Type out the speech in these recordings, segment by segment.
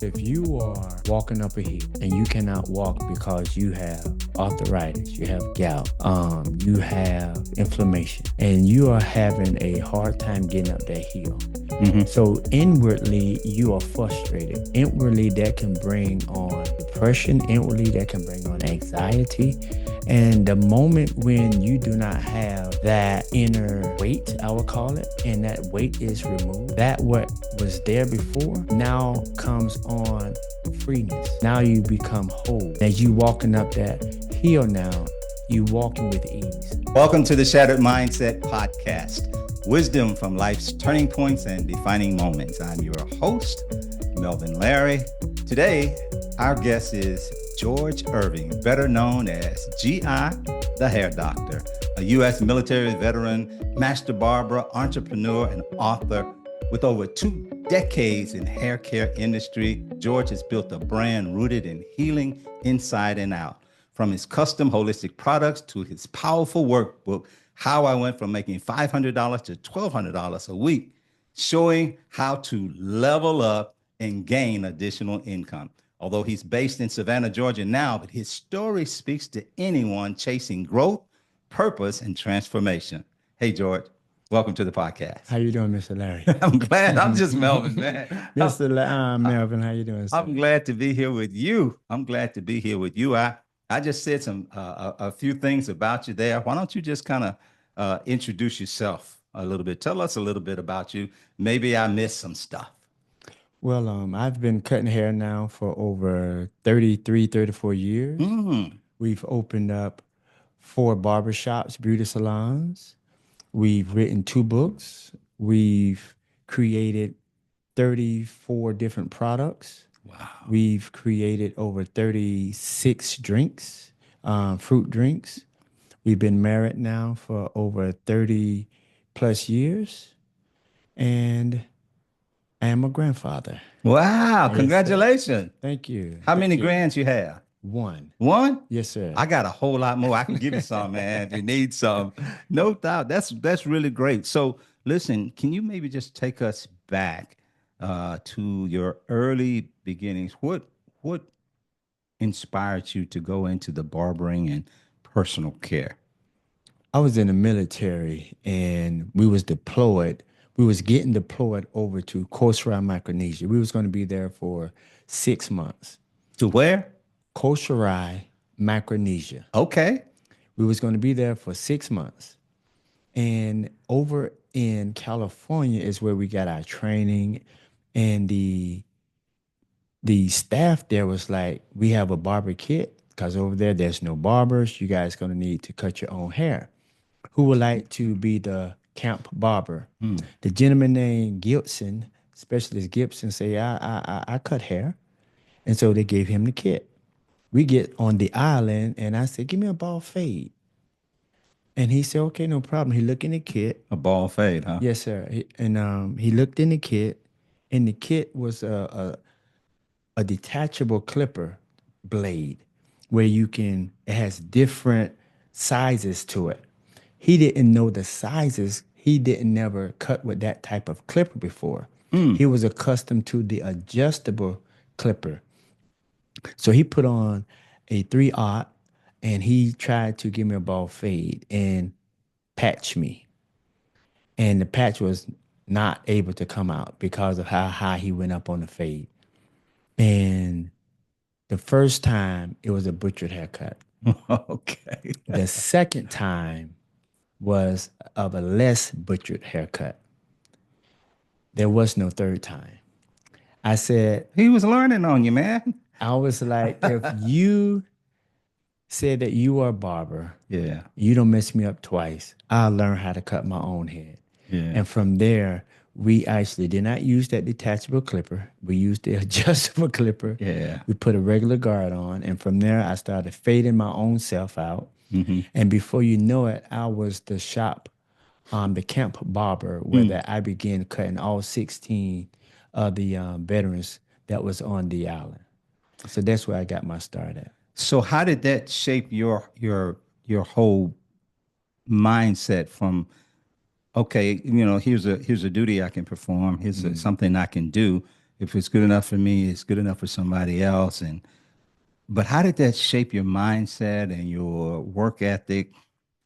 If you are walking up a hill and you cannot walk because you have arthritis, you have gout, you have inflammation, and you are having a hard time getting up that hill. So inwardly, you are frustrated. Inwardly, that can bring on depression. Inwardly, that can bring on anxiety. And the moment when you do not have that inner weight, I would call it, and that weight is removed, that what was there before now comes on freeness. Now you become whole. As you walking up that hill now, you walking with ease. Welcome to the Shattered Mindset Podcast. Wisdom from life's turning points and defining moments. I'm your host, Melvin Larry. Today, our guest is George Irving, better known as G.I. the Hair Doctor, a U.S. military veteran, master barber, entrepreneur, and author. With over 2 decades in hair care industry, George has built a brand rooted in healing inside and out. From his custom holistic products to his powerful workbook, How I Went from Making $500 to $1,200 a week, showing how to level up and gain additional income. Although he's based in Savannah, Georgia now, but his story speaks to anyone chasing growth, purpose, and transformation. Hey, George, welcome to the podcast. How you doing, Mr. Larry? I'm glad. I'm just Melvin, man. Mr. Melvin, how you doing, sir? I'm glad to be here with you. I just said a few things about you there. Why don't you just kind of introduce yourself a little bit? Tell us a little bit about you. Maybe I missed some stuff. Well, I've been cutting hair now for over 33, 34 years. We've opened up 4 barbershops, beauty salons. We've written 2 books. We've created 34 different products. Wow. We've created over 36 drinks, fruit drinks. We've been married now for over 30 plus years. And I am a grandfather. Wow. Yes, congratulations. Thank you. How many grands you have? 1. One? Yes, sir. I got a whole lot more. I can give you some, man, if you need some. No doubt. That's really great. So listen, can you maybe just take us back to your early beginnings? What inspired you to go into the barbering and personal care? I was in the military and we was deployed. We was getting deployed over to Kosarai, Micronesia. We was going to be there for 6 months. To where? Kosarai, Micronesia. Okay. We was going to be there for 6 months. And over in California is where we got our training. And the staff there was like, we have a barber kit because over there's no barbers. You guys going to need to cut your own hair. Who would like to be the camp barber? The gentleman named Gibson, Specialist Gibson, say, I cut hair. And so they gave him the kit. We get on the island and I said, give me a ball fade. And he said, okay, no problem. He looked in the kit. A ball fade, huh? Yes, sir. He looked in the kit, and the kit was a detachable clipper blade where it has different sizes to it. He didn't know the sizes. He didn't never cut with that type of clipper before. He was accustomed to the adjustable clipper. So he put on a 3/0 and he tried to give me a ball fade and patch me. And the patch was not able to come out because of how high he went up on the fade. And the first time it was a butchered haircut. Okay. The second time was of a less butchered haircut. There was no third time. I said, He was learning on you, man. I was like, if you said that you are a barber, Yeah. you don't mess me up twice, I'll learn how to cut my own head. Yeah. And from there, we actually did not use that detachable clipper. We used the adjustable clipper. Yeah. We put a regular guard on. And from there, I started fading my own self out. And before you know it, I was the the camp barber where I began cutting all 16 of the veterans that was on the island. So that's where I got my start at. So how did that shape your whole mindset from, okay, here's a duty I can perform, here's something I can do, If it's good enough for me, it's good enough for somebody else. And but how did that shape your mindset and your work ethic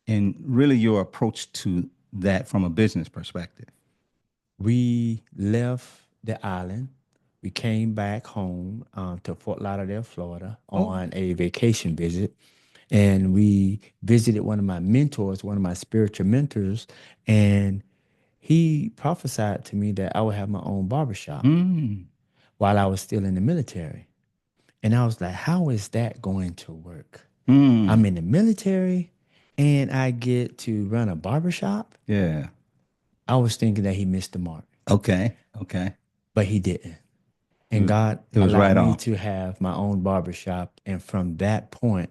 and really your approach to that from a business perspective? We left the island. We came back home to Fort Lauderdale, Florida, Oh. on a vacation visit. And we visited one of my mentors, one of my spiritual mentors, and he prophesied to me that I would have my own barbershop Mm, while I was still in the military. And I was like, how is that going to work? I'm mm, in the military and I get to run a barbershop. yeah. I was thinking that he missed the mark, Okay. Okay. but he didn't. It And was, God it was allowed right me on. to have my own barbershop. And from that point,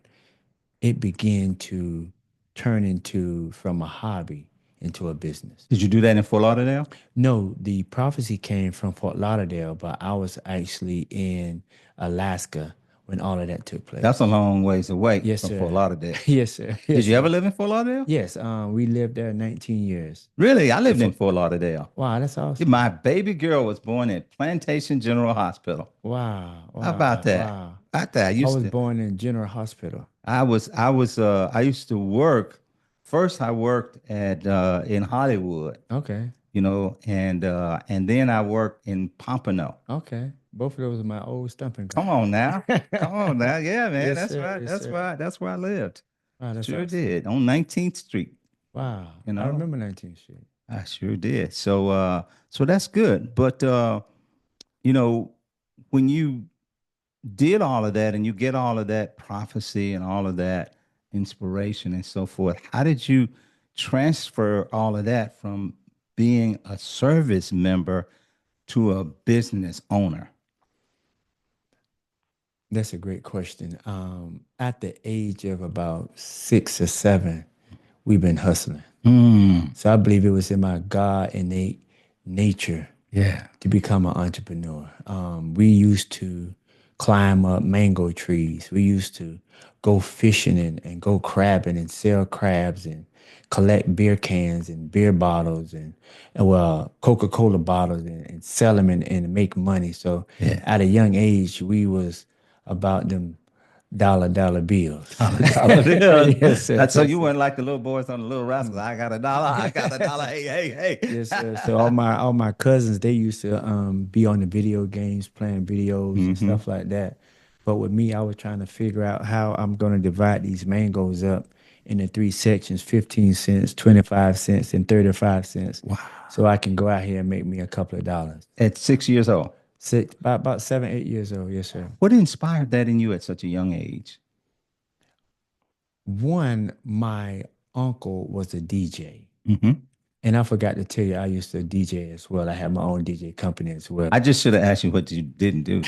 it began to turn into from a hobby into a business. Did you do that in Fort Lauderdale? No, the prophecy came from Fort Lauderdale, but I was actually in Alaska when all of that took That's a place. long ways away Yes, from Fort sir. Lauderdale. Yes, sir. Did Yes, you ever sir. live in Fort Lauderdale? Yes, we lived there 19 years. Really? I lived in Before. Fort Lauderdale. Wow, that's awesome. My baby girl was born at Plantation General Hospital. Wow, How about wow, that? wow. About that. I I used was to born in General Hospital. I used to work. First I worked at in Hollywood, Okay, and then I worked in Pompano. okay. Both of those are my old stumping Come on now. ground. Come on now. Yeah, man. Yes, That's sir. right. Yes, sir. That's where I lived. Wow, that's Sure awesome. did. On 19th Street, Wow, you I know. remember 19th Street. I sure did. So that's good. But you know, when you did all of that and you get all of that prophecy and all of that inspiration and so forth, how did you transfer all of that from being a service member to a business owner? That's a great question. At the age of about 6 or 7, we've been hustling. Mm, So I believe it was in my God innate nature yeah. to become an entrepreneur. We used to climb up mango trees. We used to go fishing and go crabbing and sell crabs and collect beer cans and beer bottles and well, Coca-Cola bottles and sell them and make money. So Yeah. at a young age, we was about them dollar bills. $1 bill. Yes, sir. That's so Yes, you sir. weren't like the little boys on the Little Rascals. I got $1. I got $1. Hey, hey, Yes, hey. sir. So all my cousins, they used to be on the video games, playing videos and Hmm. stuff like that. But with me, I was trying to figure out how I'm gonna divide these mangoes up into 3 sections: 15 cents, 25 cents, and 35 cents, Wow. so I can go out here and make me a couple of dollars. At 6 years old. Six, about 7, 8 years old. Yes, sir. What inspired that in you at such a young age? One, my uncle was a DJ. Hmm. And I forgot to tell you, I used to DJ as well. I had my own DJ company as well. I just should have asked you what you didn't do.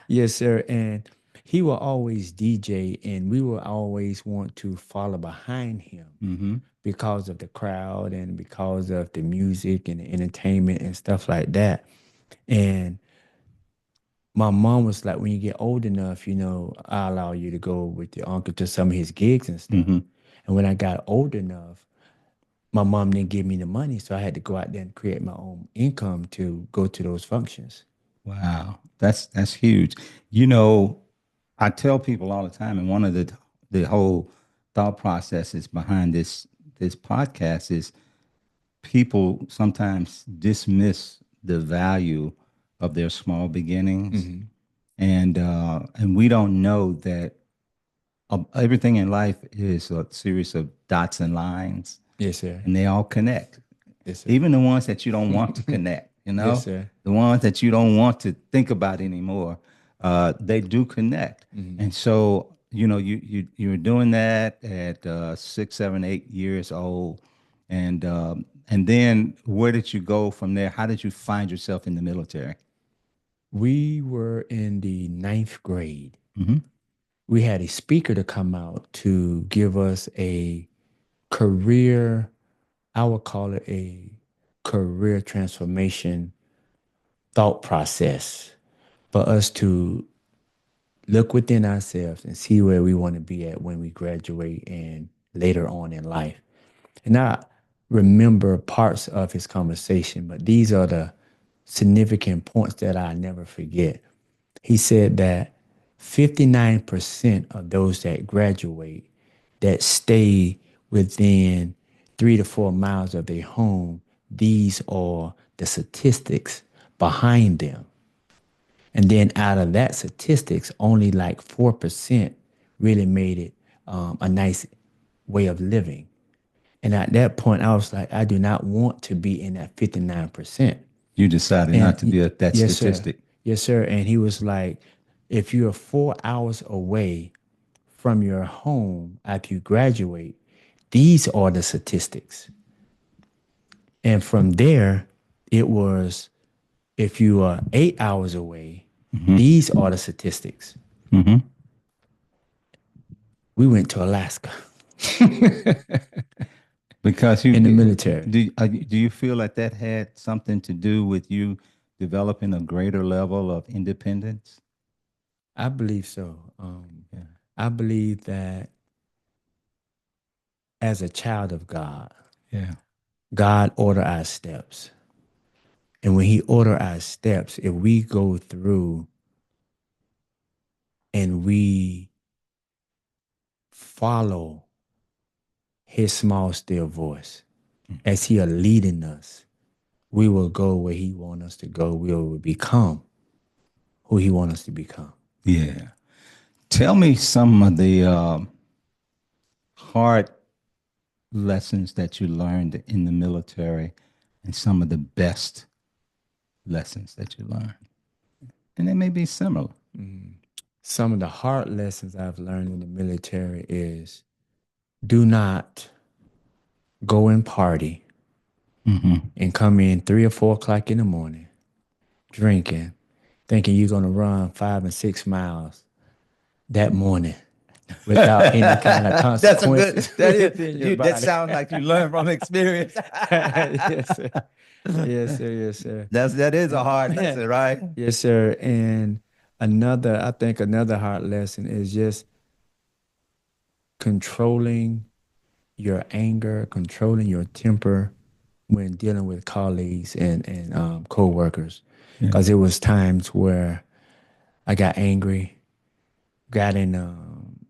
Yes, sir. And he will always DJ, and we will always want to follow behind him Hmm. because of the crowd and because of the music and the entertainment and stuff like that. And my mom was like, when you get old enough, I allow you to go with your uncle to some of his gigs and stuff. Hmm. And when I got old enough, my mom didn't give me the money, so I had to go out there and create my own income to go to those functions. Wow, that's huge. You know, I tell people all the time, and one of the whole thought processes behind this podcast is people sometimes dismiss the value of their small beginnings, Hmm. and we don't know that everything in life is a series of dots and lines, Yes, sir. and they all connect. Yes, sir. Even the ones that you don't want to connect, Yes, sir. the ones that you don't want to think about anymore, they do connect. Hmm. And so, you're doing that at 6, 7, 8 years old, and then where did you go from there? How did you find yourself in the military? We were in the ninth grade. Hmm. We had a speaker to come out to give us a career, I would call it a career transformation thought process for us to look within ourselves and see where we want to be at when we graduate and later on in life. And I remember parts of his conversation, but these are the significant points that I never forget. He said that 59% of those that graduate that stay within 3 to 4 miles of their home, these are the statistics behind them. And then out of that statistics, only like 4% really made it a nice way of living. And at that point, I was like, I do not want to be in that 59%. You decided not to And be that yes, sir. statistic. Yes, sir. And he was like, if you're 4 hours away from your home after you graduate, these are the statistics. And from there, it was if you are 8 hours away, these are the statistics. We went to Alaska Because in the military. do you feel like that had something to do with you developing a greater level of independence? I believe so. Yeah. I believe that as a child of God, Yeah. God order our steps. And when he order our steps, if we go through and we follow his small still voice as he are leading us, we will go where he want us to go. We will become who he want us to become. Yeah. Tell me some of the hard lessons that you learned in the military and some of the best lessons that you learned. And they may be similar. Some of the hard lessons I've learned in the military is do not go and party and come in 3 or 4 o'clock in the morning drinking, thinking you're going to run 5 and 6 miles that morning without any kind of That's a good. consequences That is. within your That body. sounds like you learned from experience. Yes, sir. Yes, sir. Yes, sir. That is a hard lesson, right? Yes, sir. And I think another hard lesson is just controlling your anger, controlling your temper when dealing with colleagues and co-workers. Because it was times where I got angry, got in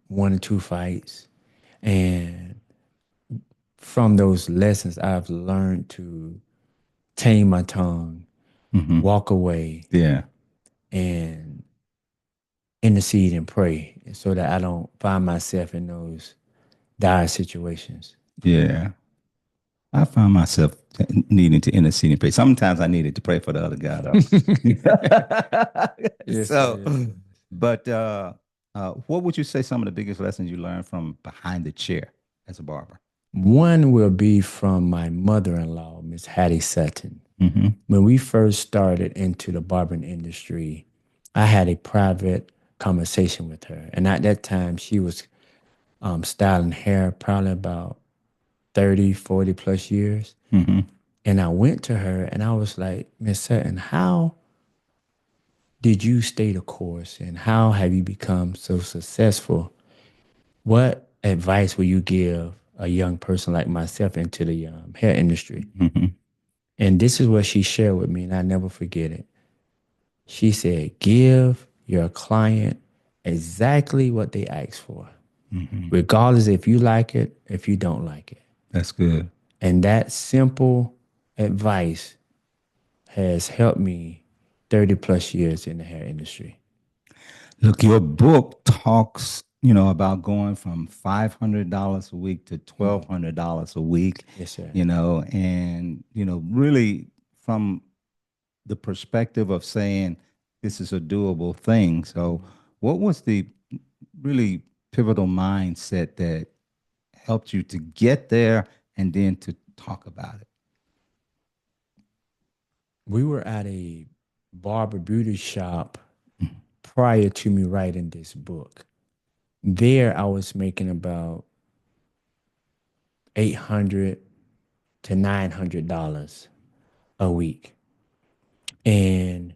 1 or 2 fights, and from those lessons, I've learned to tame my tongue, walk away, Yeah. and intercede and pray so that I don't find myself in those dire situations. Yeah. I find myself needing to intercede and pray. Sometimes I needed to pray for the other guy, though. Yes, sir. So, Yes, sir. but what would you say some of the biggest lessons you learned from behind the chair as a barber? One will be from my mother-in-law, Miss Hattie Sutton. When we first started into the barbering industry, I had a private conversation with her. And at that time, she was styling hair probably about 30, 40 plus years. And I went to her and I was like, Miss Sutton, how did you stay the course and how have you become so successful? What advice will you give a young person like myself into the hair industry? And this is what she shared with me, and I never forget it. She said, give your client exactly what they ask for, regardless if you like it, if you don't like it. That's good. And that simple advice has helped me 30 plus years in the hair industry. Look, your book talks, about going from $500 a week to $1,200 a week, Yes, sir. and, really from the perspective of saying this is a doable thing. So, what was the really pivotal mindset that helped you to get there and then to talk about it? We were at a barber beauty shop prior to me writing this book. There, I was making about $800 to $900 a week, and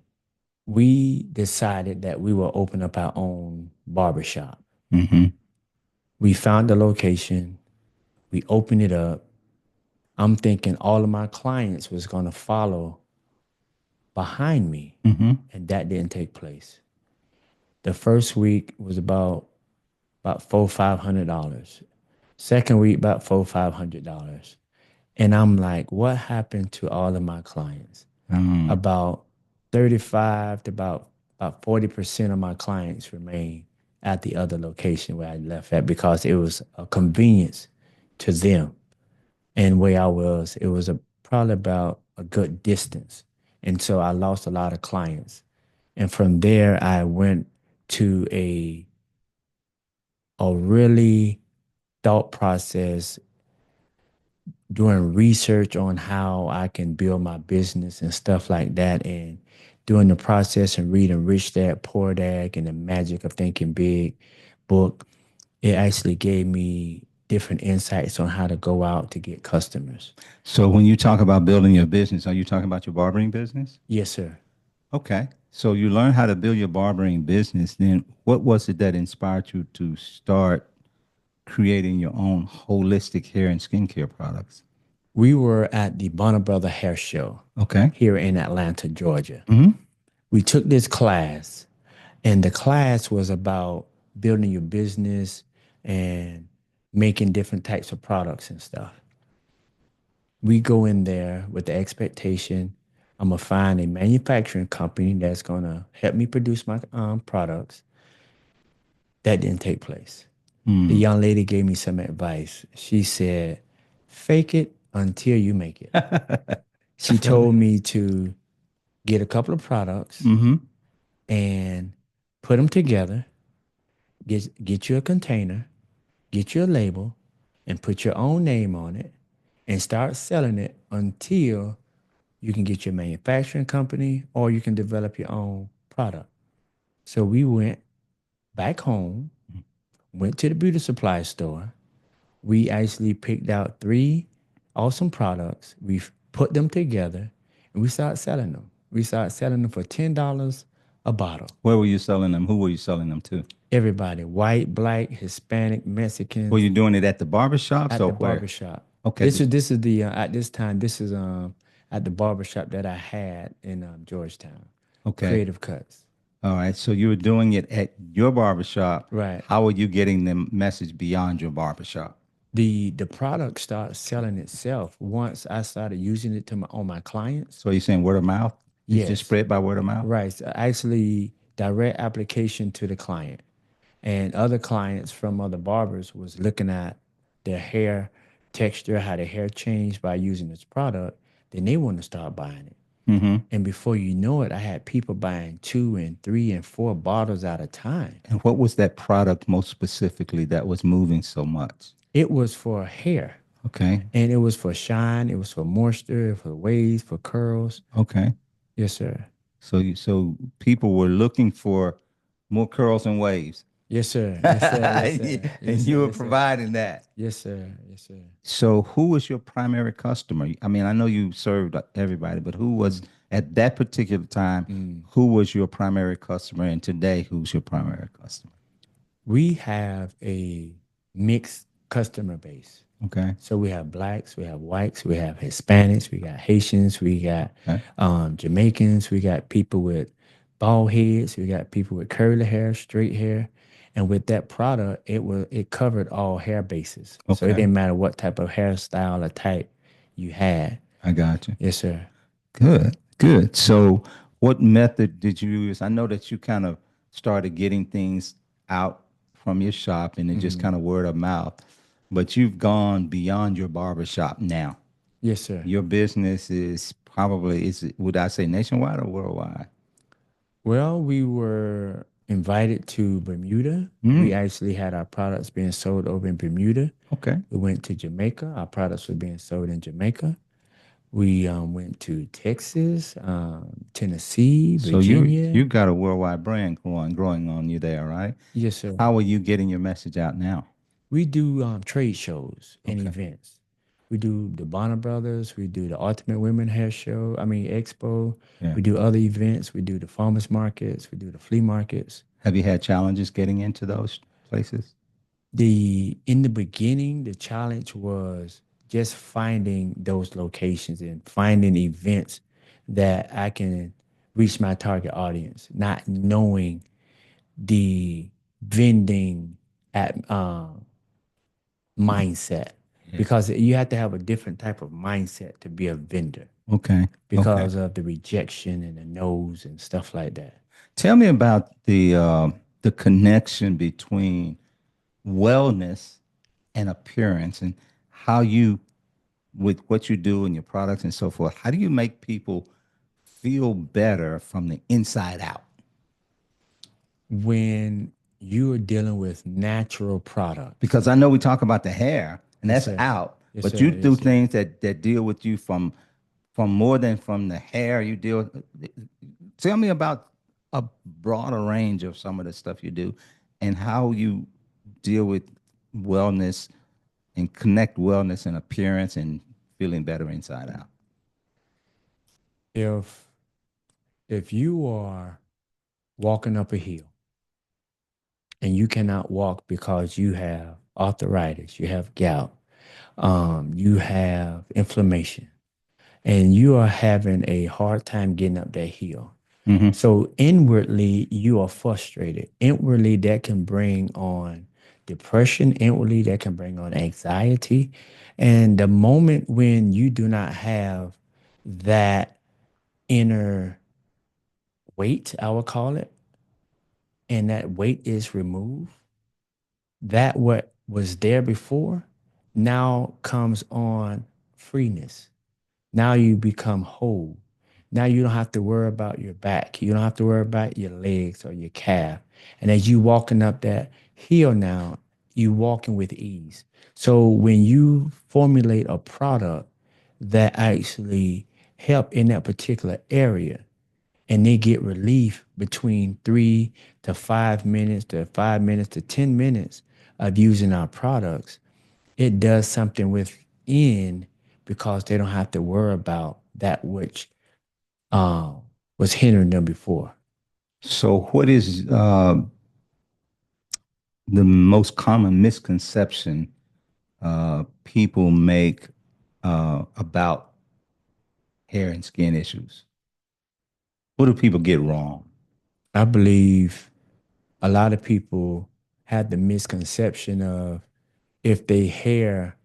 we decided that we will open up our own barbershop. We found the location, we opened it up. I'm thinking all of my clients was going to follow behind me, Mm-hmm. and that didn't take place. The first week was about $400-500. Second week about $400-500, and I'm like, what happened to all of my clients? Mm. About 35 to about 40% of my clients remain at the other location where I left at because it was a convenience to them. And where I was, it was probably about a good distance. And so I lost a lot of clients. And from there, I went to a really thought process doing research on how I can build my business and stuff like that, and doing the process and reading Rich Dad Poor Dad and the Magic of Thinking Big book. It actually gave me different insights on how to go out to get customers. So when you talk about building your business, are you talking about your barbering business? Yes, sir. Okay. So you learned how to build your barbering business. Then what was it that inspired you to start creating your own holistic hair and skincare products? We were at the Bonner Brother Hair Show Okay. here in Atlanta, Georgia. Mm-hmm. We took this class, and the class was about building your business and making different types of products and stuff. We go in there with the expectation I'm gonna find a manufacturing company that's gonna help me produce my products. That didn't take place. The Mm. young lady gave me some advice. She said, "Fake it until you make it." She told me to get a couple of products Mm-hmm. and put them together. Get you a container, get you a label, and put your own name on it, and start selling it until you can get your manufacturing company or you can develop your own product. So we went back home, went to the beauty supply store. We actually picked out three awesome products. We put them together and we started selling them. We started selling them for $10 a bottle. Where were you selling them? Who were you selling them to? Everybody, white, black, Hispanic, Were Mexicans, you doing it at the barbershops at or the where? barbershop. Okay. This is the at this time this is at the barbershop that I had in Georgetown, Okay. Creative Cuts. All right. So you were doing it at your barbershop. Right. How were you getting the message beyond your barbershop? The product started selling itself once I started using it to on my clients. So you're saying word of mouth? It just Yes, spread by word of mouth? right. So actually, direct application to the client, and other clients from other barbers was looking at their hair texture, how their hair changed by using this product. Then they want to start buying it. Mm-hmm. And before you know it, I had people buying 2 and 3 and 4 bottles at a time. And what was that product most specifically that was moving so much? It was for hair, Okay. and it was for shine, it was for moisture, for waves, for curls. Okay. Yes, sir. So people were looking for more curls and waves. Yes, sir. Yes, sir. Yes, sir. And Yes, sir. you were Yes, sir. providing that. Yes, sir. Yes, sir. So who was your primary customer? I mean, I know you served everybody, but who was at that particular time, who was your primary customer? And today, who's your primary customer? We have a mixed customer base. Okay. So we have blacks, we have whites, we have Hispanics, we got Haitians, we got Okay. Jamaicans, we got people with bald heads, we got people with curly hair, straight hair. And with that product, it covered all hair bases. So it Okay. didn't matter what type of hairstyle or type you had. I got you. Yes, sir. Good, good. So, what method did you use? I know that you kind of started getting things out from your shop and it just kind of word of mouth, but you've gone beyond your barber shop now. Yes, sir. Your business is probably, would I say nationwide or worldwide? Well, we were invited to Bermuda. We Mm, actually had our products being sold over in Bermuda. okay. We went to Jamaica. Our products were being sold in Jamaica. We went to Texas, Tennessee, So you Virginia. got a worldwide brand growing on you there, right? Yes, sir. How are you getting your message out now? We do trade shows and Okay. events. We do the Bonner Brothers. We do the Ultimate Women Hair Show. I mean Expo. Yeah. We do other events. We do the farmers markets. We do the flea markets. Have you had challenges getting into those places? The In the beginning, the challenge was just finding those locations and finding events that I can reach my target audience, not knowing the vending at mindset, Yeah. because you have to have a different type of mindset to be a vendor Okay. Okay. because of the rejection and the no's and stuff like that. Tell me about the connection between wellness and appearance, and how you, with what you do and your products and so forth, how do you make people feel better from the inside out? When you are dealing with natural products. Because I know we talk about the hair and Yes, that's sir. out, Yes, but you sir. do Yes, sir. things that deal with you from more than from the hair. You deal. Tell me about a broader range of some of the stuff you do, and how you deal with wellness and connect wellness and appearance and feeling better inside out. If if you are walking up a hill and you cannot walk because you have arthritis, you have gout, you have inflammation, and you are having a hard time getting up that hill. Mm-hmm. So inwardly, you are frustrated. Inwardly, that can bring on depression. Inwardly, that can bring on anxiety. And the moment when you do not have that inner weight, I would call it, and that weight is removed, that what was there before now comes on freeness. Now you become whole. Now you don't have to worry about your back. You don't have to worry about your legs or your calf. And as you walking up that hill now, you walking with ease. So when you formulate a product that actually help in that particular area, and they get relief between 3 to 5 minutes to 5 minutes to 10 minutes of using our products, it does something within, because they don't have to worry about that which um, was hindering them before. So, what is the most common misconception people make about hair and skin issues? What do people get wrong? I believe a lot of people have the misconception of, if their hair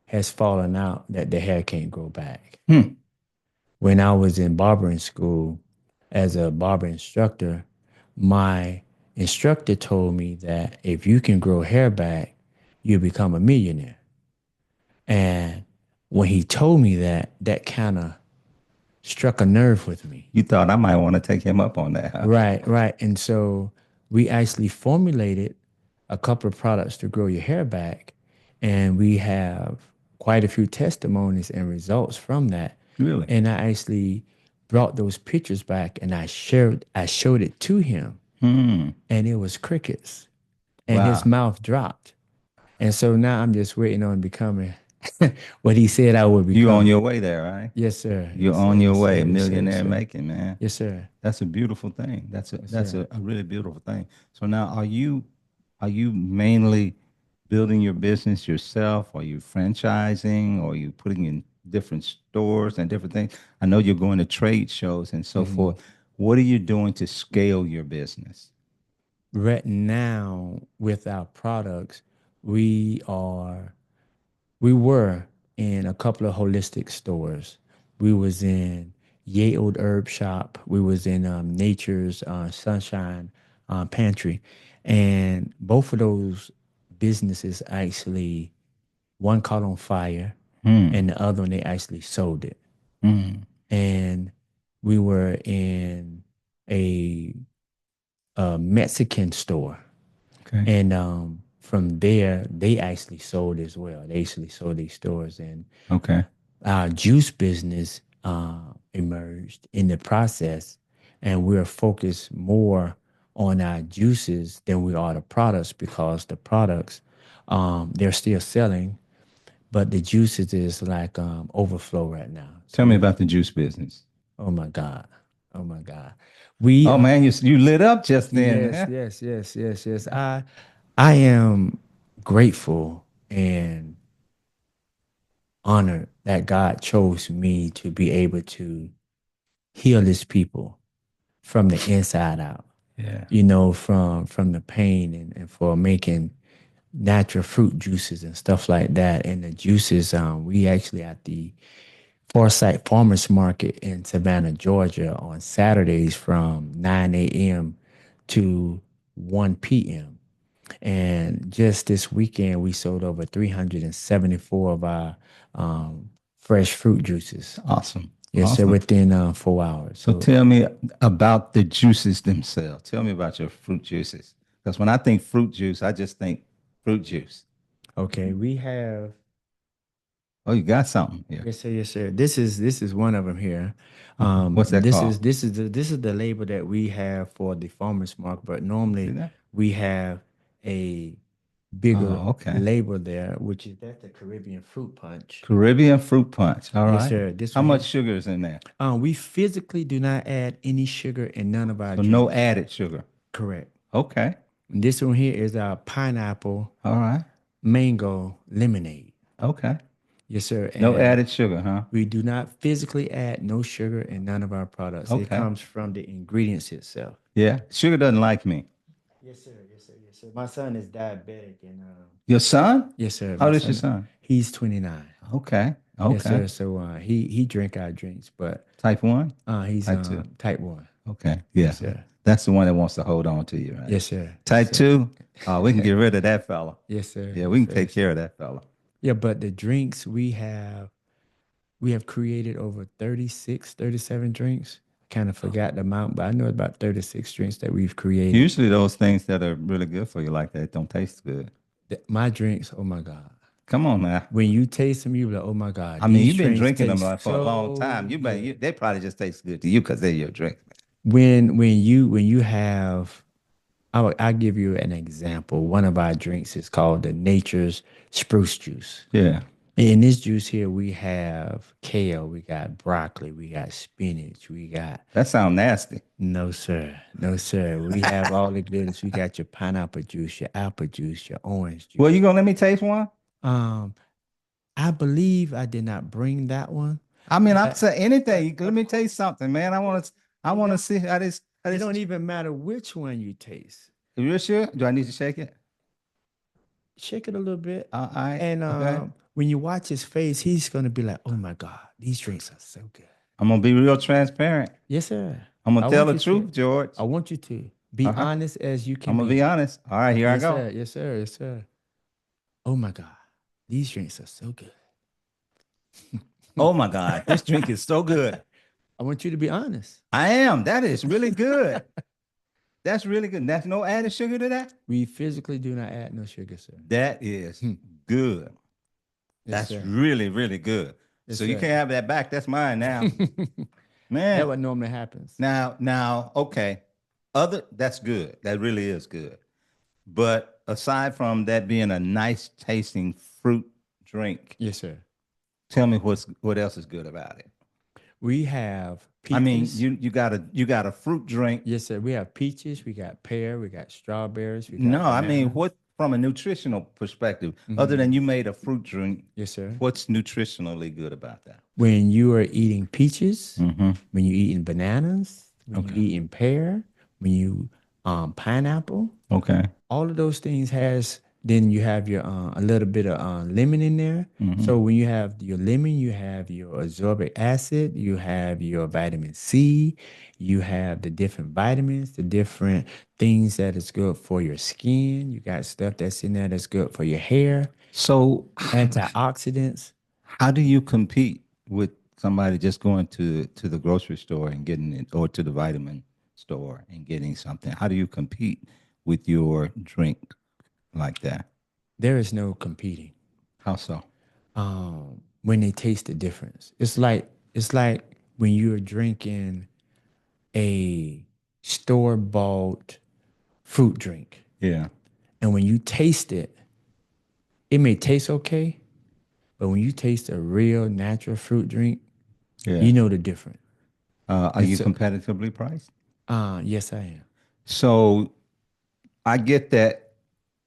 has fallen out, that their hair can't grow back. Hmm. When I was in barbering school as a barber instructor, my instructor told me that if you can grow hair back, you become a millionaire. And when he told me that, that kind of struck a nerve with me. You thought I might want to take him up on that, huh? Right, right. And so we actually formulated a couple of products to grow your hair back. And we have quite a few testimonies and results from that. Really? And I actually brought those pictures back and I showed it to him, Hmm. and it was crickets, and his Wow. mouth dropped. And so now I'm just waiting on becoming what he said I would You on become. your way there, right? Yes, sir. You're Yes, sir. on your Yes, way, sir. Yes, sir. Yes, millionaire sir. making, man. Yes, sir. That's a beautiful thing. That's a Yes, that's sir. a really beautiful thing. So now, are you mainly building your business yourself? Are you franchising? Or are you putting in different stores and different things? I know you're going to trade shows and so Mhm. forth. What are you doing to scale your business? Right now, with our products, we are we were in a couple of holistic stores. We was in Ye Old Herb Shop. We was in Nature's Sunshine Pantry, and both of those businesses actually, one caught on fire, Hmm. and the other one they actually sold it. Hmm. And we were in a, a Mexican store, Okay. and from there they actually sold as well. They actually sold these stores, and Okay. our juice business emerged in the process, and we're focused more on our juices than we are the products, because the products, they're still selling, but the juices is like overflow right now. So Tell me we, about the juice business. oh my God, oh my God, we, Oh man, you lit up just yes, then. yes, yes, yes, yes. I am grateful and honored that God chose me to be able to heal his people. from the inside out. Yeah. You know, from the pain and for making natural fruit juices and stuff like that. And the juices, we actually at the Forsyth Farmers Market in Savannah, Georgia, on Saturdays from 9 a.m. to 1 p.m. And just this weekend, we sold over 374 of our fresh fruit juices. Awesome. Yes, sir, Awesome. within 4 hours. So So, tell me about the juices themselves. Tell me about your fruit juices. Because when I think fruit juice, I just think fruit juice. okay, we have. Oh, you got something here. Yes, sir. Yes, sir. This is one of them here. What's that called? This is the label that we have for the farmers market. But See normally that? we have a bigger Oh, okay. label there, which is that's the Caribbean fruit punch. Caribbean fruit punch. All Yes, right. sir. This How one much here. sugar is in there? We physically do not add any sugar in none of our So no drinks. added sugar. Correct. Okay. And this one here is our pineapple All right. mango lemonade. Okay. Yes, sir. No And added sugar, huh? we do not physically add no sugar in none of our products. It Okay. comes from the ingredients itself. Yeah. Sugar doesn't like me. Yes, sir. Yes, sir. Yes, sir. My son is diabetic, and Your son? yes, sir. How My old is your son, son? he's 29. Okay. Yes, Okay. sir. So he drink our drinks, but Type 1? he's Type 2? type 1. Okay. Yeah. Yes, sir. That's the one that wants to hold on to you, right? Yes, sir. Type Yes, sir. 2? Oh, we can get rid of that fella. Yes, sir. Yeah, we Yes, can sir. take Yes, care sir. of that fella. Yeah, but the drinks we have created over 36, 37 drinks. Kind of forgot the amount, but I know about 36 drinks that we've created. Usually those things that are really good for you like that don't taste good. My drinks, oh my God. Come on now. When you taste them, you be like, oh my God, I mean, these you've been drinks drinking them taste for a long so time. good. They probably just taste good to you because they're your drink. When you have, I'll give you an example. One of our drinks is called the Nature's Spruce Juice. Yeah. In this juice here, we have kale, we got broccoli, we got spinach, we got That sounds nasty. no sir, no sir. We have all the goodness. We got your pineapple juice, your apple juice, your orange Well, you juice. gonna let me taste one? Um, I believe I did not bring that one, I mean, I'm but saying anything. Let of me course, taste something, man. I it want to don't see how it this. don't even matter which one you taste. Are you sure? Do I need to shake it? Shake it a little bit, All right. and Okay. when you watch his face, he's gonna be like, "Oh my God, these drinks are so good." I'm gonna be real transparent. Yes, sir. I'm gonna I tell want the you to. truth, George. I want you to be Uh huh. honest as you I'm can gonna be be. honest. All right, here I Yes, go. sir. Yes, sir. Yes, sir. Oh my God, these drinks are so good. Oh my God, this drink is so good. I want you to be honest. I am. That is really good. That's really good. That's no added sugar to that. We physically do not add no sugar, sir. That is Hmm. good. Yes, That's sir. really, really good. Yes, So you sir. can't have that back. That's mine now. That's Man. what normally happens. Now, okay. That's good. That really is good. But aside from that being a nice tasting fruit drink, Yes, sir. tell me what else is good about it. We have I mean, peaches. you got a fruit drink. Yes, sir. We have peaches. We got pear. We got strawberries. We No, got I mean, bananas. what from a nutritional perspective, other Mhm. than you made a fruit drink, Yes, sir. what's nutritionally good about that? When you are eating peaches, Mm-hmm. when you're eating bananas, when you're Okay. eating pear, when you pineapple, Okay. all of those things has then you have your a little bit of lemon in there. Mm-hmm. So when you have your lemon, you have your ascorbic acid, you have your vitamin C, you have the different vitamins, the different things that is good for your skin. You got stuff that's in there that's good for your hair, So antioxidants. how do you compete with somebody just going to the grocery store and getting it, or to the vitamin store and getting something? How do you compete with your drink like that? There is no competing. How so? When they taste the difference. It's like when you're drinking a store bought fruit drink, Yeah, and when you taste it, it may taste okay, but when you taste a real natural fruit drink, yeah. you know the difference. Are you It's competitively priced? yes, I am. So I get that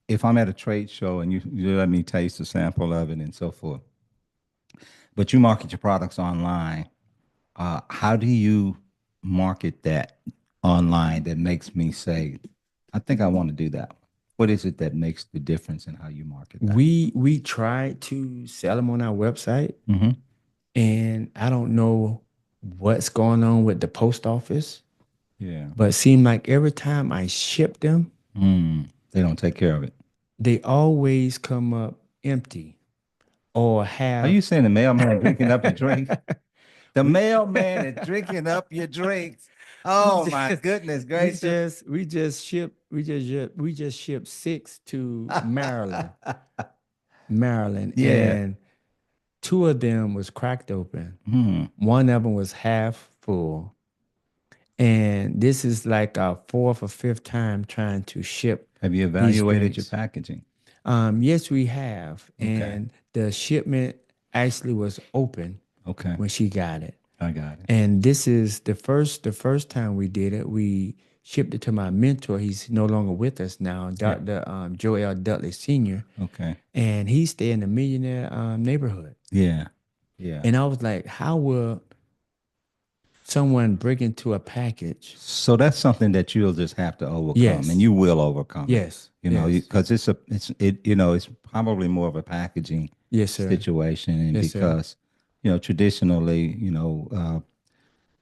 if I'm at a trade show and you let me taste a sample of it and so forth, but you market your products online, how do you market that? online that makes me say, I think I want to do that? What is it that makes the difference in how you market that? We tried to sell them on our website, Mm-hmm. and I don't know what's going on with the post office, Yeah. but it seemed like every time I ship them, They don't take care of it. they always come up empty or Are have you saying the mailman drinking up your drink? The mailman is drinking up your drinks. we Oh my just goodness gracious. we just shipped six to Maryland, Yeah. and two of them was cracked open. Hmm. One of them was half full, and this is like our fourth or fifth time trying to ship Have you these evaluated your drinks. packaging? Yes, we have, Okay. and the shipment actually was open Okay. when she got it. I got it. And this is the first time we did it. We shipped it to my mentor. He's no longer with us now, Yeah. Dr. Joel Dudley Sr., Okay. and he stayed in the millionaire neighborhood. Yeah. Yeah. And I was like, how will someone break into a package? So that's something that you'll just have to overcome, and Yes, you will overcome it. yes, You know, yes, because it's probably more of a packaging yes, sir. situation, and Yes, sir. because traditionally,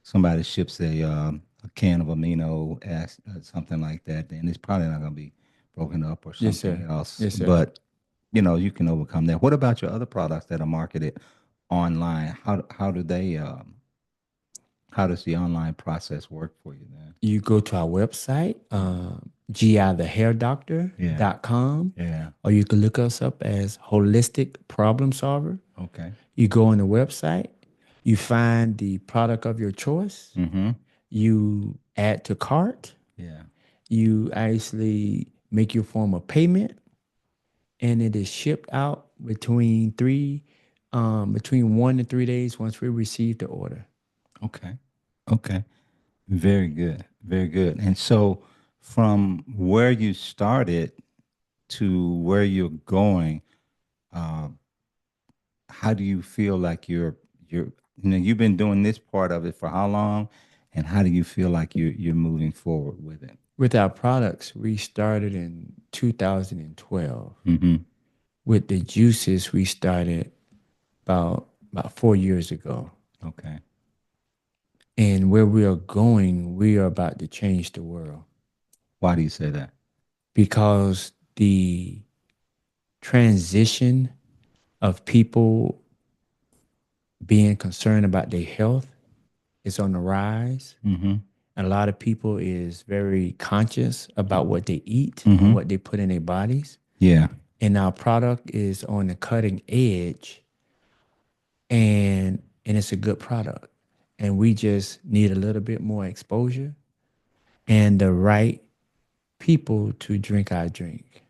somebody ships a can of amino acid, something like that, then it's probably not going to be broken up or Yes, something sir. else. Yes, sir. But you can overcome that. What about your other products that are marketed online? How does the online process work for you then? You go to our website, Yeah. githehairdoctor.com, Yeah. or you can look us up as Holistic Problem Solver. Okay. You go on the website, you find the product of your choice, Mm-hmm. you add to cart, Yeah. you actually make your form of payment, and it is shipped out between 1 to 3 days once we receive the order. Okay. Okay. Very good. Very good. And so from where you started to where you're going, uh, how do you feel like you've been doing this part of it for how long? And how do you feel like you're moving forward with it? With our products, we started in 2012. Mm-hmm. With the juices, we started about 4 years ago. Okay. And where we are going, we are about to change the world Why do you say that? because the transition of people being concerned about their health is on the rise. Mm-hmm. And a lot of people is very conscious about what they eat and Mm-hmm. what they put in their bodies. Yeah. And our product is on the cutting edge, and it's a good product. And we just need a little bit more exposure and the right people to drink our drink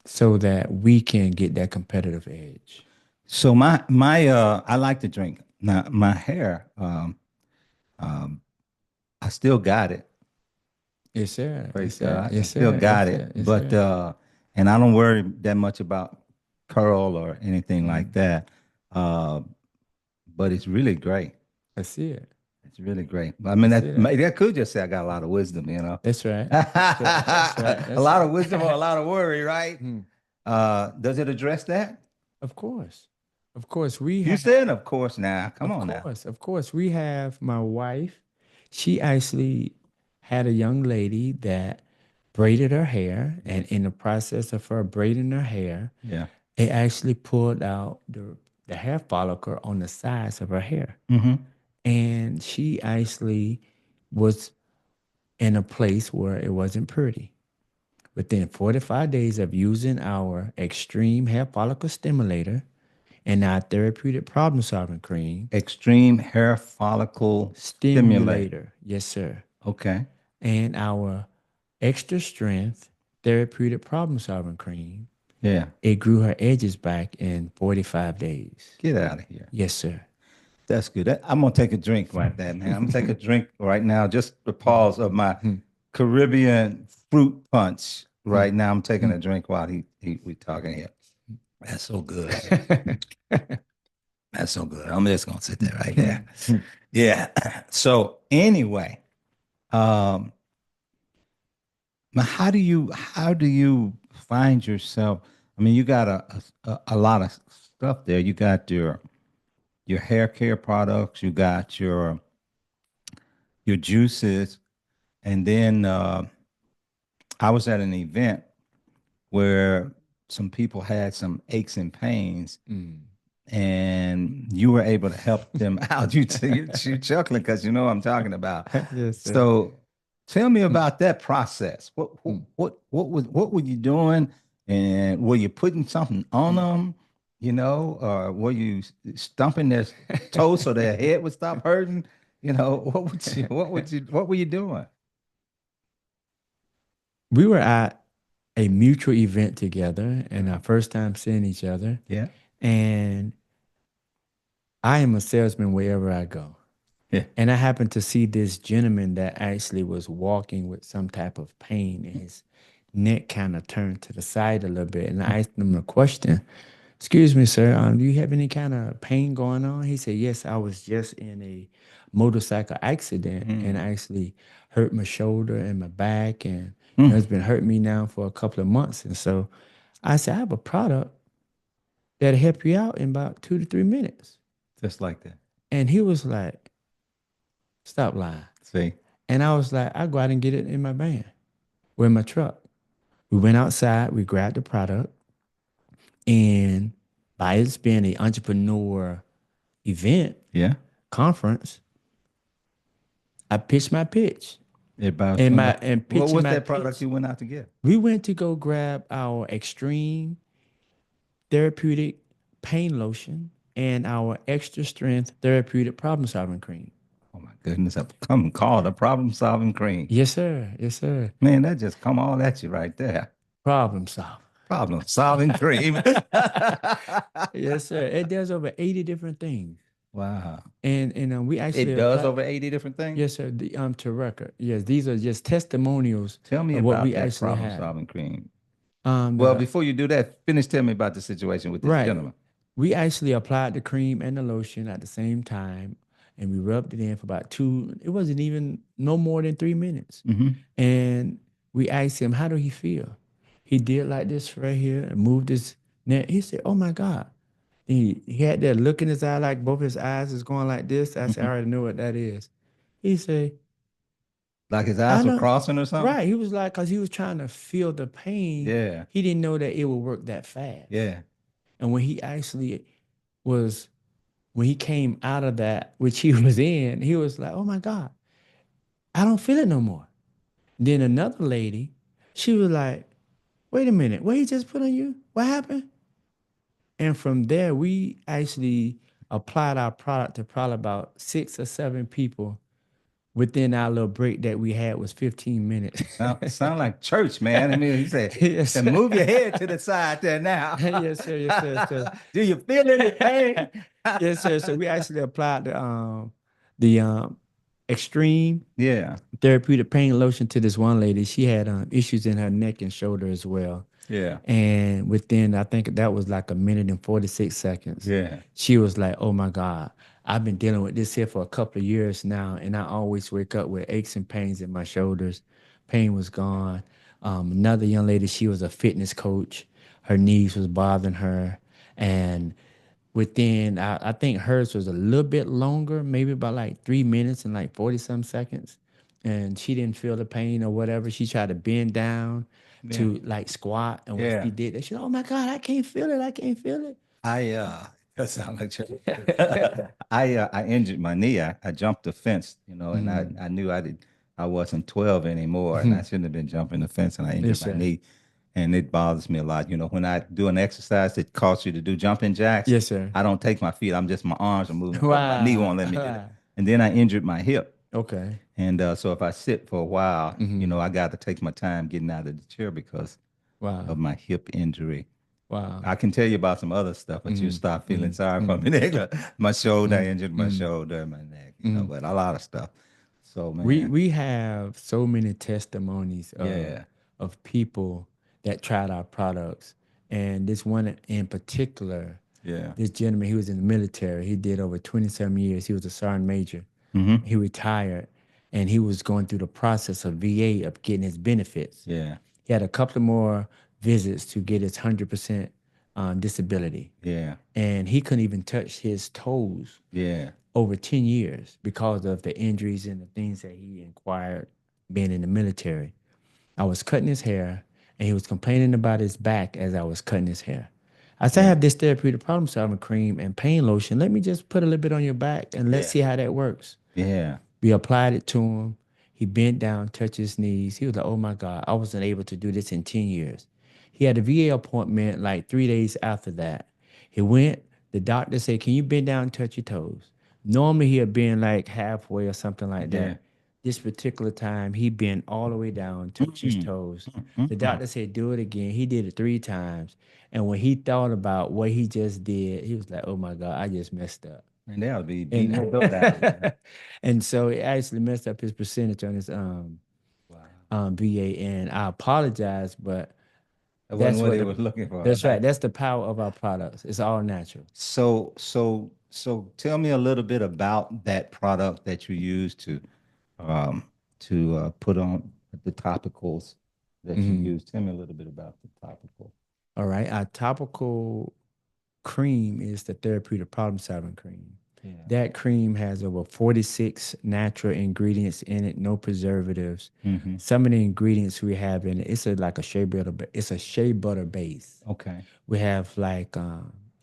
so that we can get that competitive edge. So my I like to drink. Now my hair, I still got it. Yes, sir. Praise Yes, sir. God. I Yes, still sir. Yes, got it. sir. Yes, But sir. and I don't worry that much about curl or anything like that. Uh but it's really great. I see it. It's really great. I mean I see that. that could just say I got a lot of wisdom. That's right. That's right. That's right. A That's lot of wisdom or a right. lot of worry, right? Does it address that? Of course. Of course, we You have, said of course now. Come on now. we have my wife. She actually had a young lady that braided her hair, and Yes. in the process of her braiding her hair, Yeah. it actually pulled out the hair follicle on the sides of her hair. Mm-hmm. And she actually was in a place where it wasn't pretty. Within 45 days of using our extreme hair follicle stimulator and our therapeutic problem solving cream, Extreme hair follicle stimulate. stimulator, yes, sir, Okay. and our extra strength therapeutic problem solving cream, Yeah. it grew her edges back in 45 days. Get out of here. Yes, sir. That's good. I'm gonna take a drink right there, man. I'm gonna take a drink right now. Just the pause of my Caribbean fruit punch. Right now, I'm taking a drink while we talking here. That's so good. That's so good. I'm just gonna sit there right there. Yeah. So anyway, Um, now how do you find yourself? I mean, you got a lot of stuff there. You got your hair care products, you got your juices, and then I was at an event where some people had some aches and pains, Mm. and you were able to help them out. You chuckling because you know what I'm talking about. Yes, sir. So tell me Mm, about that process. What what mm, what what were you doing, and were you putting something on mm. them? You know, or were you stumping their toes so their head would stop hurting? You know, what were you doing? We were at a mutual event together and our first time seeing each other. Yeah, And I am a salesman wherever I go. yeah. And I happened to see this gentleman that actually was walking with some type of pain and his neck kind of turned to the side a little bit. And I asked him a question. Excuse me, sir, do you have any kind of pain going on? He said, yes, I was just in a motorcycle accident and Mm. I actually hurt my shoulder and my back. And, Mm. it's been hurting me now for a couple of months. And so I said, I have a product that'll help you out in about 2 to 3 minutes. Just like that. And he was like, stop lying. See, And I was like, I'll go out and get it in my van or in my truck. We went outside, we grabbed the product, and by it being an entrepreneur event, yeah. conference, I pitched my pitch. About And you my know, and what pitching was my that product pitch, you went out to get? we went to go grab our extreme therapeutic pain lotion and our extra strength therapeutic problem solving cream. Oh my goodness, I've come called a problem solving cream. Yes, sir. Yes, sir. Man, that just come all at you right there. Problem solve. Problem solving cream. Yes, sir. It does over 80 different things. Wow. And we actually It does apply. over 80 different things. Yes, sir. To record. Yes, these are just testimonials Tell me of what about we that actually problem have. solving cream. Well, The before you do that, finish telling me about the situation with this right. gentleman. We actually applied the cream and the lotion at the same time, and we rubbed it in for about two. It wasn't even no more than 3 minutes, Mm-hmm. and we asked him, "How do he feel?" He did like this right here and moved his neck. He said, "Oh my God." He had that look in his eye, like both his eyes is going like this. I said, "I Mm-hmm. already know what that is." He said, Like his I eyes were know. crossing or something? Right. He was like, because he was trying to feel the pain. Yeah. He didn't know that it would work that fast. Yeah. And when he actually was, when he came out of that, which he was in, he was like, oh my God, I don't feel it no more. Then another lady, she was like, wait a minute, what he just put on you? What happened? And from there, we actually applied our product to probably about 6 or 7 people within our little break that we had was 15 minutes. Sound like church, man. I mean, he said, Yes, and move your sir. head to the side there now. Yes, sir. Yes, sir. So, Do you feel any pain? yes, sir. So we actually applied the extreme Yeah. therapeutic pain lotion to this one lady. She had issues in her neck and shoulder as well. Yeah. And within, I think that was like a minute and 46 seconds, Yeah. she was like, oh my God, I've been dealing with this here for a couple of years now. And I always wake up with aches and pains in my shoulders. Pain was gone. Another young lady, she was a fitness coach. Her knees was bothering her. And within, I think hers was a little bit longer, maybe about like 3 minutes and like 40 some seconds. And she didn't feel the pain or whatever. She tried to bend down Yeah. to like squat. And when she Yeah. did that, she said, oh my God, I can't feel it. I can't feel I that sounds like church. it. I injured my knee. I jumped the fence, and I, Mm. I knew I wasn't 12 anymore, and I shouldn't have been jumping the fence, and I injured Yes, my sir. knee, and it bothers me a lot. When I do an exercise that calls you to do jumping jacks, Yes, sir. I don't take my feet. I'm just my arms are moving because my knee Wow. won't let me do that. Wow. And then I injured my hip, Okay. and so if I sit for a while, Hmm. I got to take my time getting out of the chair because of Wow. my hip injury. Wow. I can tell you about some other stuff, but you Mm, start feeling mm, sorry for mm, me. My shoulder, I mm, injured my mm, shoulder, my neck, mm. but a lot of stuff. So We man, we have so many testimonies yeah, of people that tried our products, and this one in particular, yeah, this gentleman, he was in the military. He did over 27 years. He was a sergeant major. mm-hmm, He retired, and he was going through the process of VA of getting his benefits. Yeah. He had a couple of more visits to get his 100% disability, Yeah. and he couldn't even touch his toes Yeah. over 10 years because of the injuries and the things that he acquired being in the military. I was cutting his hair, and he was complaining about his back as I was cutting his hair. I said, I Yeah. have this therapeutic problem solving cream and pain lotion. Let me just put a little bit on your back and let's Yeah. see how that works. Yeah. We applied it to him. He bent down, touched his knees. He was like, oh my God, I wasn't able to do this in 10 years. He had a VA appointment like 3 days after that. He went, the doctor said, can you bend down and touch your toes? Normally he had been like halfway or something like Yeah. that. This particular time, he bent all the way down, touched his Mm-mm. toes. The Mm-mm. doctor said, do it again. He did it 3 times. And when he thought about what he just did, he was like, oh my God, I just messed up. And they'll be beating And the door down, man. and so it actually messed up his percentage on his Wow. VA. And I apologize, but That wasn't that's what what they the was looking for. that's right. That's the power of our products. It's all natural. So tell me a little bit about that product that you use um put on the topicals that you use. Tell me a little bit about the topical. All right. Our topical cream is the therapeutic problem solving cream. Yeah. That cream has over 46 natural ingredients in it, no preservatives. Mm-hmm. Some of the ingredients we have in it, like a shea butter, it's a shea butter base. Okay. We have like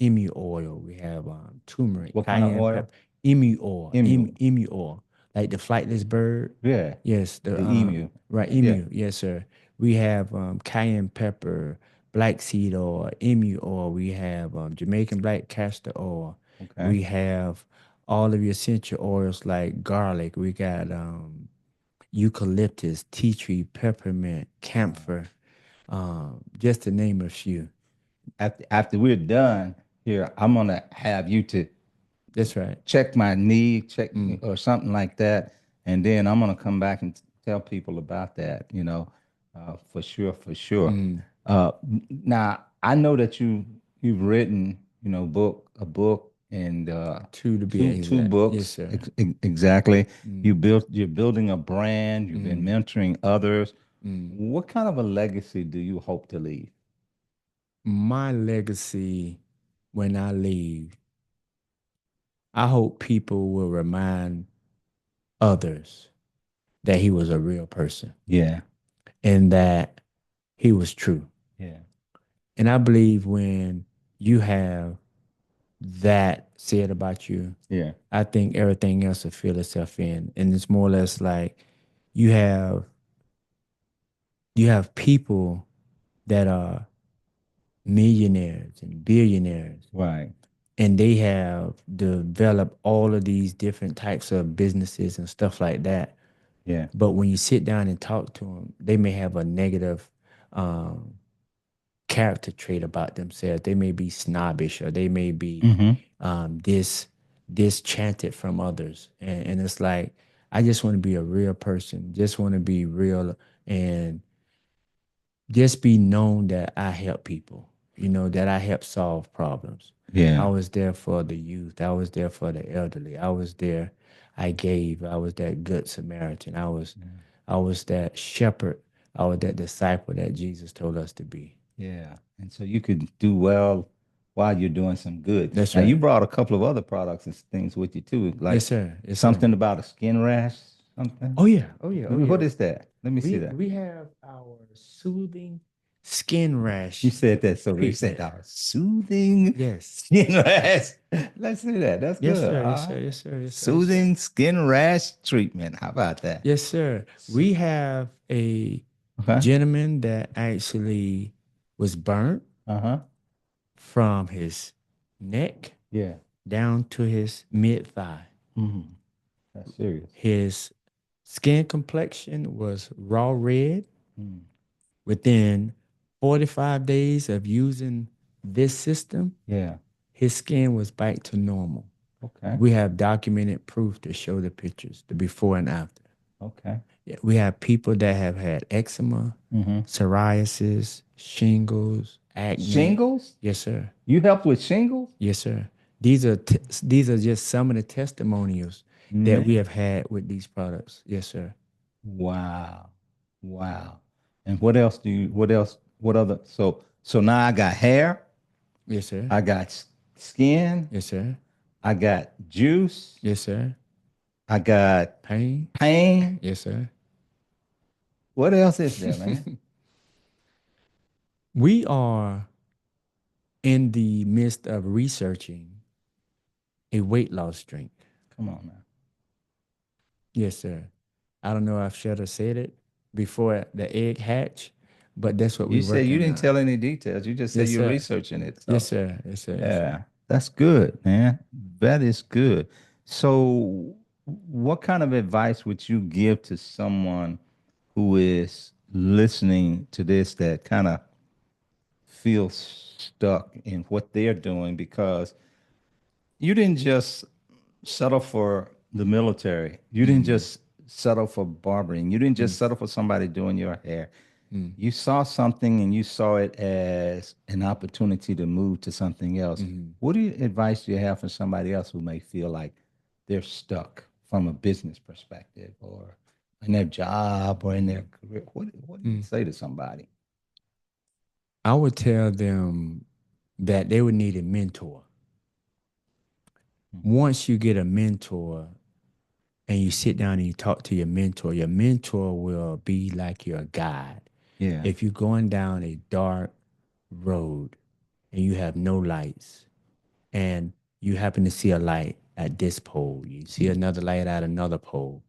emu oil. We have turmeric, What kind of cayenne oil? pepper, emu oil, Emu. emu oil, like the flightless bird. Yeah. Yes, the The emu. right Yeah. emu. Yes, sir. We have cayenne pepper, black seed oil, emu oil. We have Jamaican black castor oil. Okay. We have all of your essential oils like garlic. We got eucalyptus, tea tree, peppermint, camphor, just to name a few. After we're done here, I'm gonna have you to That's right. check my knee, check Mm, or something like that, and then I'm gonna come back and tell people about that. For sure, for sure. mm. Now I know that you've written, a book and Two to be two exact. Yes, books sir. exactly. Mm, You're building a brand. You've been mm, mentoring others. mm. What kind of a legacy do you hope to leave? My legacy when I leave, I hope people will remind others that he was a real person Yeah, and that he was true. yeah, And I believe when you have that said about you, yeah, I think everything else will fill itself in. And it's more or less like you have you have people that are millionaires and billionaires, right. and they have developed all of these different types of businesses and stuff like that. Yeah. But when you sit down and talk to them, they may have a negative um, character trait about themselves. They may be snobbish, or they may be Mm-hmm. disenchanted from others. And it's like, I just want to be a real person, just want to be real, and just be known that I help people, that I help solve problems. I Yeah. was there for the youth. I was there for the elderly. I was there. I gave. I was that good Samaritan. I was that shepherd. I was that disciple that Jesus told us to be. Yeah. And so you could do well while you're doing some good. That's Now you right. brought a couple of other products and things with you too, like Yes, sir. Yes, sir. something about a skin rash, something. Oh yeah. Oh yeah. Oh What yeah. is that? Let me see We that. we have our soothing skin You rash said that, so we said treatment. soothing Yes. skin rash. Let's see that. That's Yes, good. sir. All Yes, sir. right. Yes, sir. Yes, sir. Yes, sir. Soothing skin rash treatment. How about that? Yes, sir. We have a Okay. gentleman that actually was burnt Uh-huh. from his neck Yeah. down to his mid thigh. Mm-hmm. That's serious. His skin complexion was raw red. Mm. Within 45 days of using this system, Yeah. his skin was back to normal. Okay. We have documented proof to show the pictures, the before and after. Okay. Yeah, we have people that have had eczema, Mm-hmm. psoriasis, shingles, acne. Shingles? Yes, sir. You helped with shingles? Yes, sir. These are just some of the testimonials. that we Man, have had with these products. Yes, sir. wow. Wow. And what else do you, what else, what other, so now I got hair, Yes, sir. I got skin, Yes, sir. I got juice, Yes, sir. I got Pain. pain. Yes, sir. What else is there, man? We are in the midst of researching a weight loss drink. Come on now. Yes, sir. I don't know if I should have said it before the egg hatch, but that's what You we're said you working didn't on. tell any details. You just said Yes, you're sir. researching it. Yes, So, sir. Yes, sir. Yes, sir. yeah, that's good, man. That is good. So, what kind of advice would you give to someone who is listening to this that kind of feels stuck in what they're doing because you didn't just settle for the military. You didn't just settle for barbering. You didn't just settle for somebody doing your hair. You saw something and you saw it as an opportunity to move to something else. What advice do you have for somebody else who may feel like they're stuck from a business perspective or in their job or in their career? What do you say to somebody? I would tell them that they would need a mentor. Mhm. Once you get a mentor and you sit down and you talk to your mentor will be like your guide. Yeah. If you're going down a dark road and you have no lights and you happen to see a light at this pole, you see another light at another pole,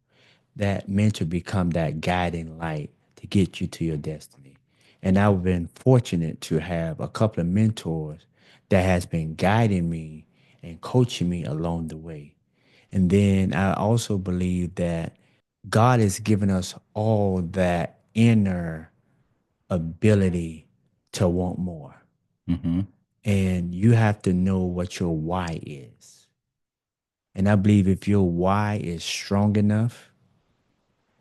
that mentor become that guiding light to get you to your destiny. And I've been fortunate to have a couple of mentors that has been guiding me and coaching me along the way. And then I also believe that God has given us all that inner ability to want more. Hmm. And you have to know what your why is. And I believe if your why is strong enough,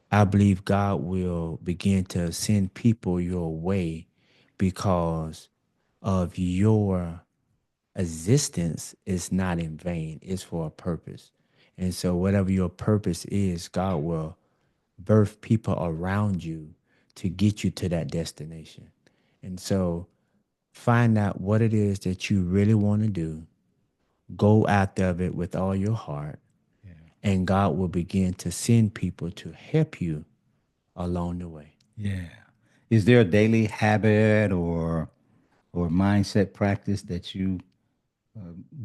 I believe God will begin to send people your way because of your existence is not in vain. It's for a purpose. And so whatever your purpose is, God will birth people around you to get you to that destination. And so find out what it is that you really want to do. Go after it with all your heart, Yeah. and God will begin to send people to help you along the way. Yeah. Is there a daily habit or mindset practice that you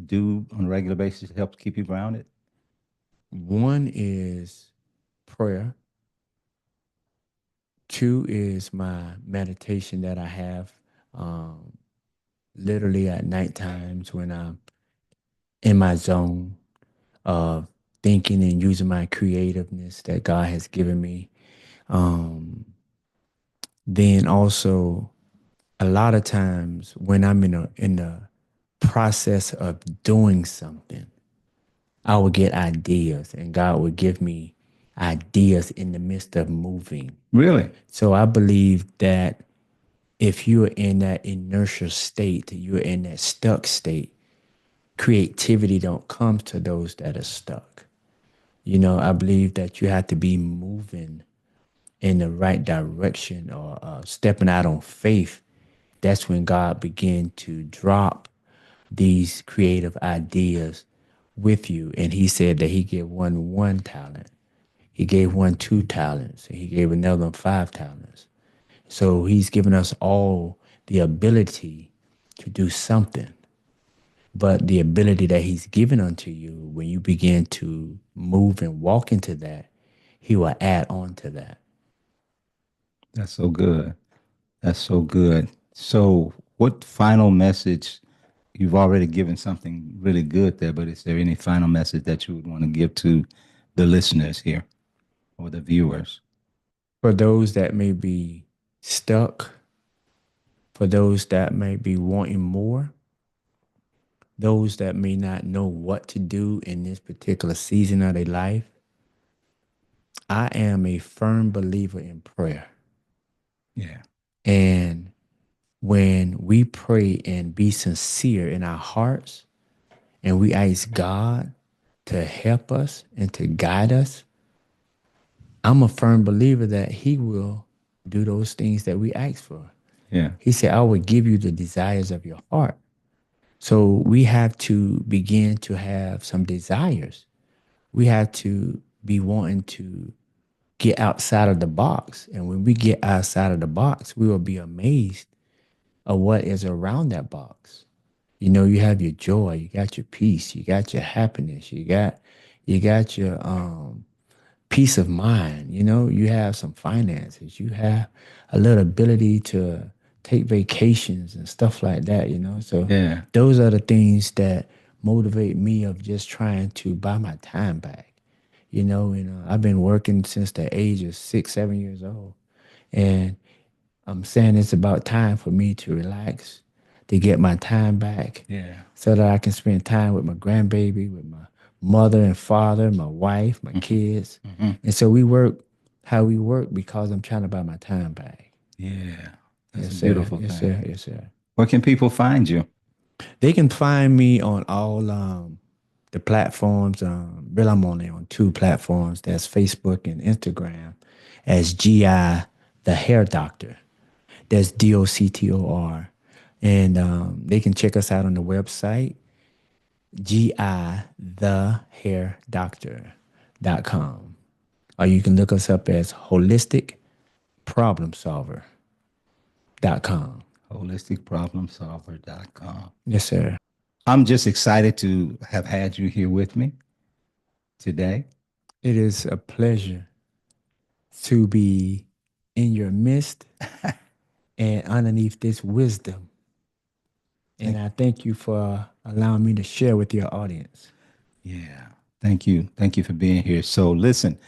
do on a regular basis to help keep you grounded? One is prayer. Two is my meditation that I have um, literally at night times when I'm in my zone of thinking and using my creativeness that God has given me. Um, then also a lot of times when I'm in the process of doing something, I would get ideas and God would give me ideas in the midst of moving. Really? So I believe that if you're in that inertia state, you're in that stuck state, creativity don't come to those that are stuck. You know, I believe that you have to be moving in the right direction or stepping out on faith. That's when God began to drop these creative ideas with you. And he said that he gave one talent. He gave one 2 talents. And he gave another one 5 talents. So he's given us all the ability to do something. But the ability that he's given unto you, when you begin to move and walk into that, he will add on to that. That's so good. That's so good. So, what final message? You've already given something really good there, but is there any final message that you would want to give to the listeners here or the viewers? For those that may be stuck, for those that may be wanting more, those that may not know what to do in this particular season of their life, I am a firm believer in prayer. Yeah. And when we pray and be sincere in our hearts and we ask God to help us and to guide us, I'm a firm believer that he will do those things that we ask for. Yeah. He said, I will give you the desires of your heart. So we have to begin to have some desires. We have to be wanting to get outside of the box. And when we get outside of the box, we will be amazed of what is around that box. You know, you have your joy, you got your peace, you got your happiness, you got your peace of mind. You know, you have some finances, you have a little ability to take vacations and stuff like that, you know. So Yeah. those are the things that motivate me of just trying to buy my time back. I've been working since the age of 6, 7 years old. And I'm saying it's about time for me to relax, to get my time back Yeah. so that I can spend time with my grandbaby, with my mother and father, my wife, my kids. And so we work how we work because I'm trying to buy my time back. Yeah. That's Yes, a sir. beautiful Yes, thing. sir. Yes, sir. Where can people find you? They can find me on all the platforms. Really, I'm only on two platforms. That's Facebook and Instagram as GI, the hair doctor. That's DOCTOR. And they can check us out on the website, GITheHairDoctor.com. Or you can look us up as HolisticProblemSolver.com. Holisticproblemsolver.com. Yes, sir. I'm just excited to have had you here with me today. It is a pleasure to be in your midst and underneath this wisdom. And Thank, I thank you for allowing me to share with your audience. yeah. Thank you. Thank you for being here. So, listen,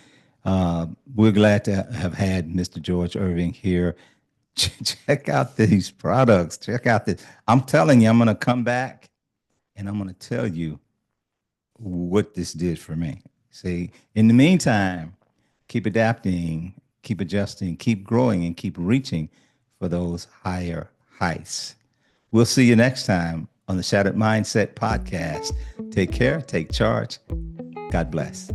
we're glad to have had Mr. George Irving here. Check out these products. Check out this. I'm telling you, I'm going to come back and I'm going to tell you what this did for me. See, in the meantime, keep adapting, keep adjusting, keep growing, and keep reaching for those higher heights. We'll see you next time on the Shattered Mindset Podcast. Take care, take charge. God bless.